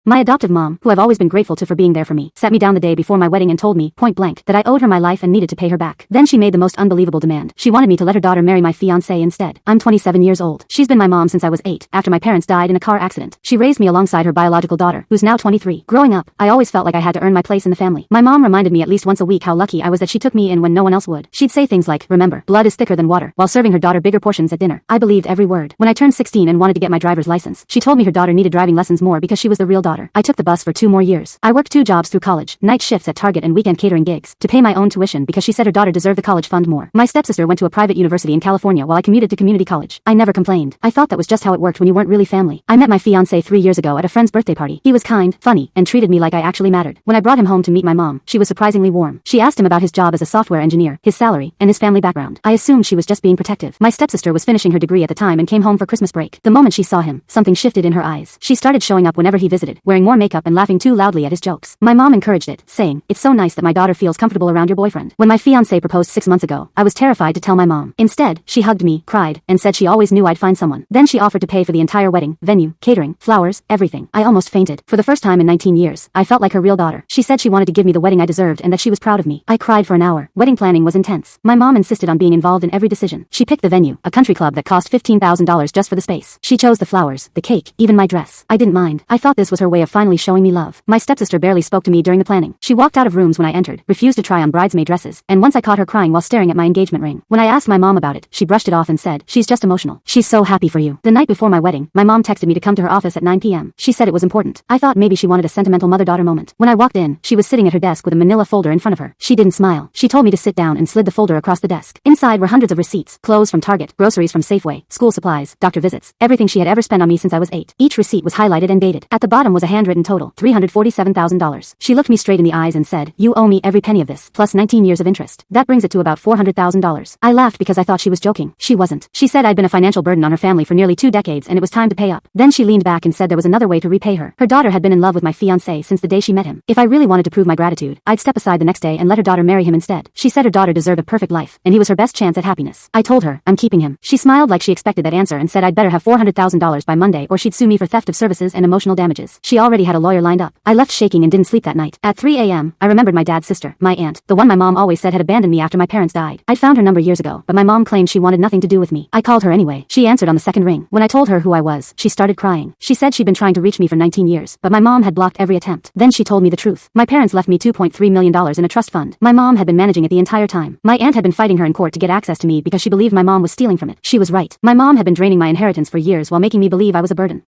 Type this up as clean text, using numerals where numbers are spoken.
My adoptive mom, who I've always been grateful to for being there for me, sat me down the day before my wedding and told me, point blank, that I owed her my life and needed to pay her back. Then she made the most unbelievable demand. She wanted me to let her daughter marry my fiancé instead. I'm 27 years old. She's been my mom since I was 8, after my parents died in a car accident. She raised me alongside her biological daughter, who's now 23. Growing up, I always felt like I had to earn my place in the family. My mom reminded me at least once a week how lucky I was that she took me in when no one else would. She'd say things like, remember, blood is thicker than water, while serving her daughter bigger portions at dinner. I believed every word. When I turned 16 and wanted to get my driver's license, she told me her daughter needed driving lessons more because she was the real daughter. I took the bus for 2 more years. I worked 2 jobs through college, night shifts at Target and weekend catering gigs, to pay my own tuition because she said her daughter deserved the college fund more. My stepsister went to a private university in California while I commuted to community college. I never complained. I thought that was just how it worked when you weren't really family. I met my fiancé 3 years ago at a friend's birthday party. He was kind, funny, and treated me like I actually mattered. When I brought him home to meet my mom, she was surprisingly warm. She asked him about his job as a software engineer, his salary, and his family background. I assumed she was just being protective. My stepsister was finishing her degree at the time and came home for Christmas break. The moment she saw him, something shifted in her eyes. She started showing up whenever he visited, wearing more makeup and laughing too loudly at his jokes. My mom encouraged it, saying, "It's so nice that my daughter feels comfortable around your boyfriend." When my fiancé proposed 6 months ago, I was terrified to tell my mom. Instead, she hugged me, cried, and said she always knew I'd find someone. Then she offered to pay for the entire wedding, venue, catering, flowers, everything. I almost fainted. For the first time in 19 years, I felt like her real daughter. She said she wanted to give me the wedding I deserved and that she was proud of me. I cried for an hour. Wedding planning was intense. My mom insisted on being involved in every decision. She picked the venue, a country club that cost $15,000 just for the space. She chose the flowers, the cake, even my dress. I didn't mind. I thought this was her way of finally showing me love. My stepsister barely spoke to me during the planning. She walked out of rooms when I entered, refused to try on bridesmaid dresses, and once I caught her crying while staring at my engagement ring. When I asked my mom about it, she brushed it off and said, "She's just emotional. She's so happy for you." The night before my wedding, my mom texted me to come to her office at 9 p.m. She said it was important. I thought maybe she wanted a sentimental mother-daughter moment. When I walked in, she was sitting at her desk with a manila folder in front of her. She didn't smile. She told me to sit down and slid the folder across the desk. Inside were hundreds of receipts, clothes from Target, groceries from Safeway, school supplies, doctor visits, everything she had ever spent on me since I was 8. Each receipt was highlighted and dated. At the bottom was a handwritten total, $347,000. She looked me straight in the eyes and said, "You owe me every penny of this, plus 19 years of interest. That brings it to about $400,000. I laughed because I thought she was joking. She wasn't. She said I'd been a financial burden on her family for nearly 2 decades and it was time to pay up. Then she leaned back and said there was another way to repay her. Her daughter had been in love with my fiancé since the day she met him. If I really wanted to prove my gratitude, I'd step aside the next day and let her daughter marry him instead. She said her daughter deserved a perfect life, and he was her best chance at happiness. I told her, I'm keeping him. She smiled like she expected that answer and said I'd better have $400,000 by Monday or she'd sue me for theft of services and emotional damages. She already had a lawyer lined up. I left shaking and didn't sleep that night. At 3 a.m., I remembered my dad's sister, my aunt, the one my mom always said had abandoned me after my parents died. I'd found her number years ago, but my mom claimed she wanted nothing to do with me. I called her anyway. She answered on the second ring. When I told her who I was, she started crying. She said she'd been trying to reach me for 19 years, but my mom had blocked every attempt. Then she told me the truth. My parents left me $2.3 million in a trust fund. My mom had been managing it the entire time. My aunt had been fighting her in court to get access to me because she believed my mom was stealing from it. She was right. My mom had been draining my inheritance for years while making me believe I was a burden.